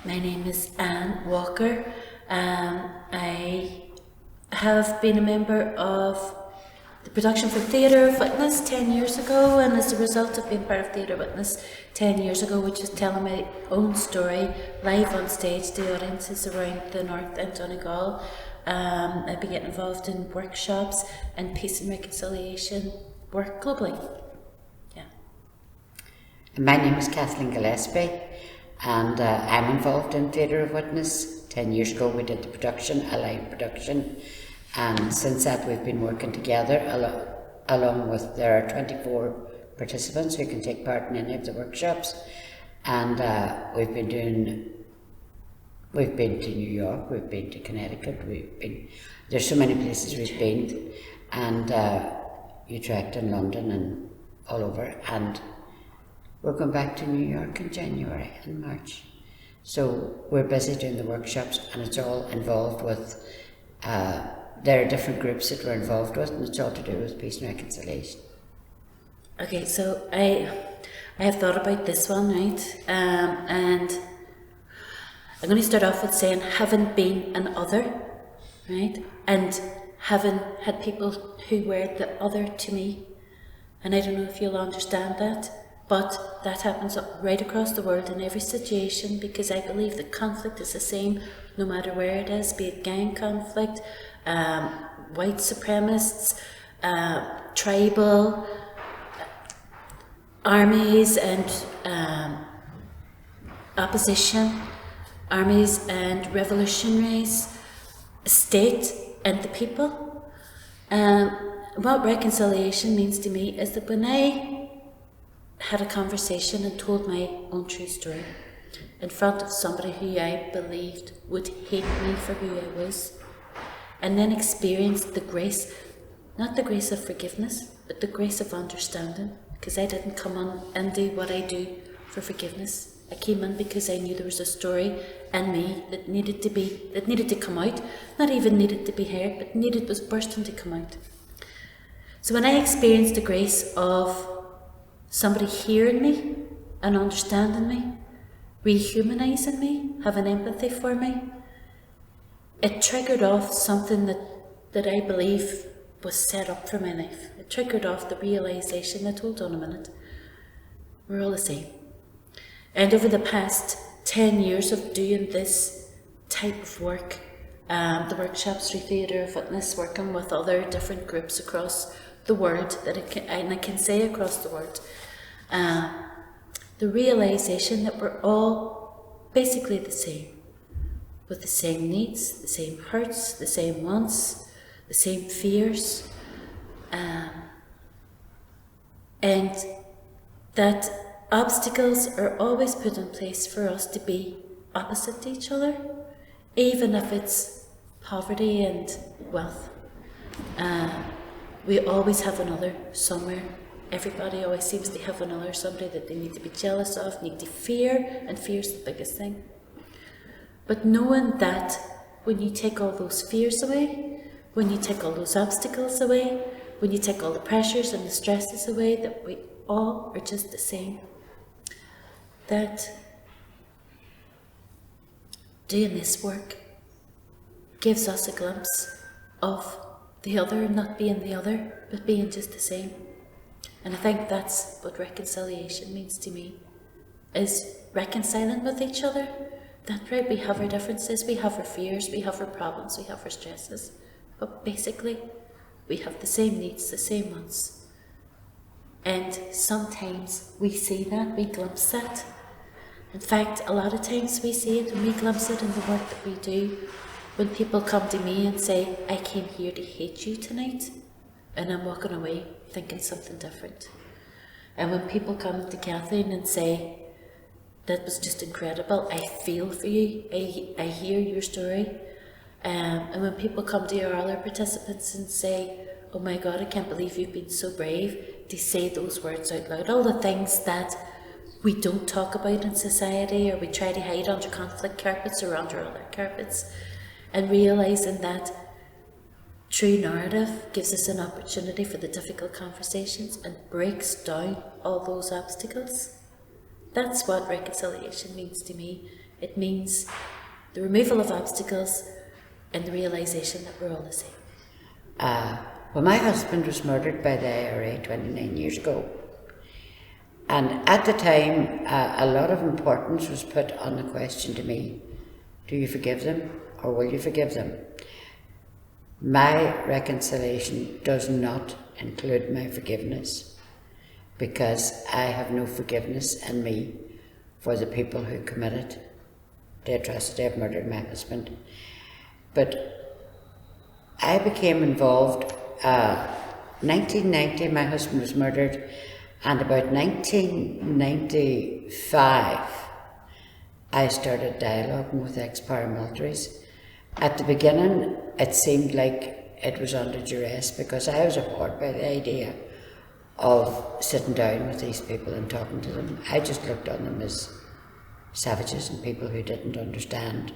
My name is Anne Walker. I have been a member of the production for Theatre of Witness 10 years ago, and as a result of being part of Theatre of Witness 10 years ago, which is telling my own story live on stage to audiences around the North and Donegal, I've been getting involved in workshops and peace and reconciliation work globally. Yeah. My name is Kathleen Gillespie, and I'm involved in Theatre of Witness. 10 years ago we did the production, a live production, and since that we've been working together along with, there are 24 participants who can take part in any of the workshops, and we've been to New York, we've been to Connecticut, there's so many places we've been, and Utrecht and London and all over, and we're going back to New York in January and March. So we're busy doing the workshops, and it's all involved with, there are different groups that we're involved with, and it's all to do with peace and reconciliation. Okay, so I have thought about this one, right? And I'm going to start off with saying, having been an other, right? And having had people who were the other to me. And I don't know if you'll understand that, but that happens right across the world in every situation, because I believe that conflict is the same no matter where it is, be it gang conflict, white supremacists, tribal, armies and opposition, armies and revolutionaries, state and the people. What reconciliation means to me is that when I had a conversation and told my own true story in front of somebody who I believed would hate me for who I was, and then experienced the grace, not the grace of forgiveness, but the grace of understanding, because I didn't come on and do what I do for forgiveness. I came in because I knew there was a story in me that needed to come out, not even needed to be heard, but was bursting to come out. So when I experienced the grace of somebody hearing me and understanding me, rehumanizing me, having empathy for me, it triggered off something that I believe was set up for my life. It triggered off the realization that, hold on a minute, we're all the same. And over the past 10 years of doing this type of work, the workshops through Theatre of Witness, working with other different groups across the world, I can say across the world, the realization that we're all basically the same, with the same needs, the same hurts, the same wants, the same fears, and that obstacles are always put in place for us to be opposite to each other, even if it's poverty and wealth. We always have another somewhere. Everybody always seems to have another, somebody that they need to be jealous of, need to fear, and fear is the biggest thing. But knowing that when you take all those fears away, when you take all those obstacles away, when you take all the pressures and the stresses away, that we all are just the same. That doing this work gives us a glimpse of the other not being the other, but being just the same. And I think that's what reconciliation means to me, is reconciling with each other. That right, we have our differences, we have our fears, we have our problems, we have our stresses, but basically we have the same needs, the same wants. And sometimes we see that, we glimpse that. In fact, a lot of times we see it and we glimpse it in the work that we do. When people come to me and say, I came here to hate you tonight, and I'm walking away thinking something different. And when people come to Kathleen and say, that was just incredible, I feel for you, I hear your story. And when people come to our other participants and say, oh my God, I can't believe you've been so brave to say those words out loud. All the things that we don't talk about in society, or we try to hide under conflict carpets or under other carpets. And realising that true narrative gives us an opportunity for the difficult conversations and breaks down all those obstacles. That's what reconciliation means to me. It means the removal of obstacles and the realisation that we're all the same. Well, my husband was murdered by the IRA 29 years ago. And at the time, a lot of importance was put on the question to me, do you forgive them or will you forgive them? My reconciliation does not include my forgiveness, because I have no forgiveness in me for the people who committed the atrocity of murdering my husband. But I became involved, 1990 my husband was murdered, and about 1995 I started dialoguing with ex-paramilitaries. At the beginning it seemed like it was under duress, because I was appalled by the idea of sitting down with these people and talking to them. I just looked on them as savages and people who didn't understand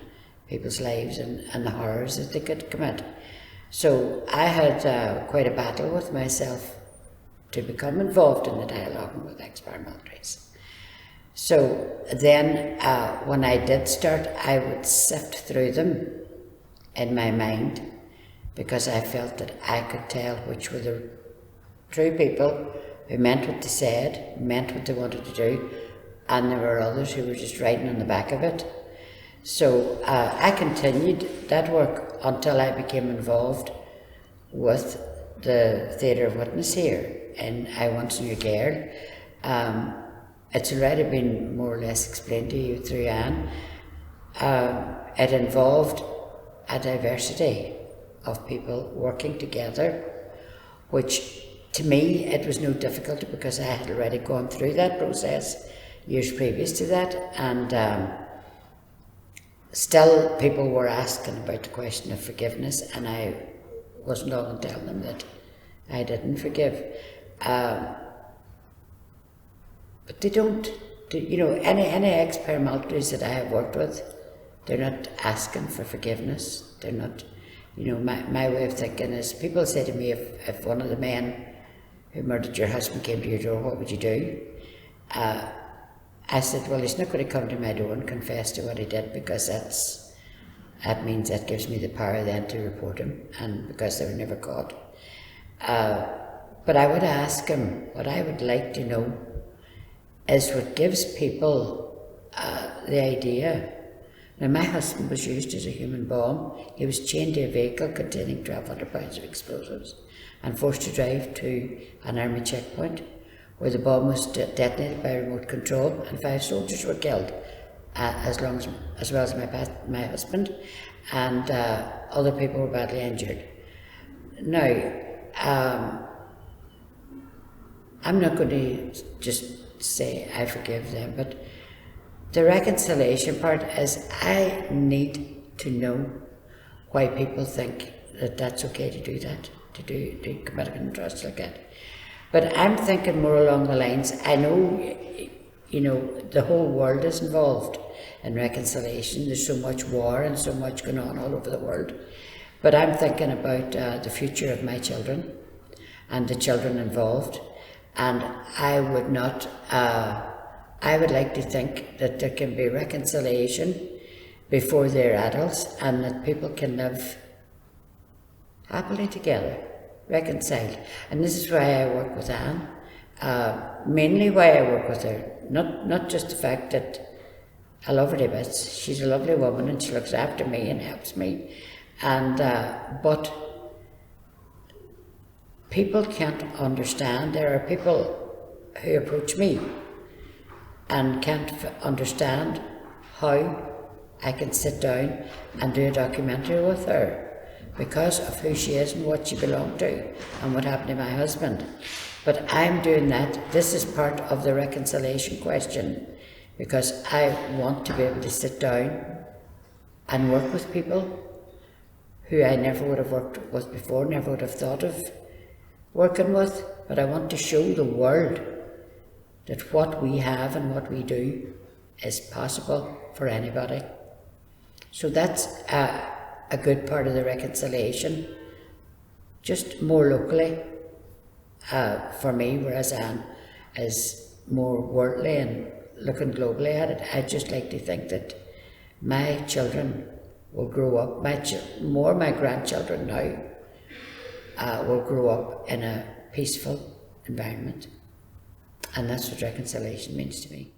people's lives and the horrors that they could commit. So I had quite a battle with myself to become involved in the dialogue with ex-paramilitaries. So then when I did start, I would sift through them in my mind, because I felt that I could tell which were the true people who meant what they said, meant what they wanted to do, and there were others who were just riding on the back of it. So I continued that work until I became involved with the Theatre of Witness here in I Once Knew a Girl. It's already been more or less explained to you through Anne. It involved a diversity of people working together, which to me it was no difficulty, because I had already gone through that process years previous to that, and still people were asking about the question of forgiveness, and I wasn't long in telling them that I didn't forgive. But they don't, any ex-paramilitaries that I have worked with, they're not asking for forgiveness. They're not, my way of thinking is, people say to me, if one of the men who murdered your husband came to your door, what would you do? I said, well, he's not going to come to my door and confess to what he did, because that means that gives me the power then to report him, and because they were never caught. But I would ask him, what I would like to know is what gives people the idea. Now, my husband was used as a human bomb. He was chained to a vehicle containing 1,200 pounds of explosives and forced to drive to an army checkpoint where the bomb was detonated by remote control, and 5 soldiers were killed, as well as my husband, and other people were badly injured. Now, I'm not going to just say I forgive them, but the reconciliation part is, I need to know why people think that that's okay to do that, to commit an atrocity like that. But I'm thinking more along the lines, I know, the whole world is involved in reconciliation. There's so much war and so much going on all over the world. But I'm thinking about the future of my children and the children involved. And I would not, I would like to think that there can be reconciliation before they're adults, and that people can live happily together, reconciled. And this is why I work with Anne, mainly why I work with her, not just the fact that I love her to bits. She's a lovely woman and she looks after me and helps me, and but people can't understand. There are people who approach me and can't understand how I can sit down and do a documentary with her because of who she is and what she belonged to and what happened to my husband. But I'm doing that. This is part of the reconciliation question, because I want to be able to sit down and work with people who I never would have worked with before, never would have thought of working with. But I want to show the world that what we have and what we do is possible for anybody. So that's a good part of the reconciliation, just more locally for me, whereas Anne is more worldly and looking globally at it. I'd just like to think that my children will grow up, more my grandchildren now, will grow up in a peaceful environment. And that's what reconciliation means to me.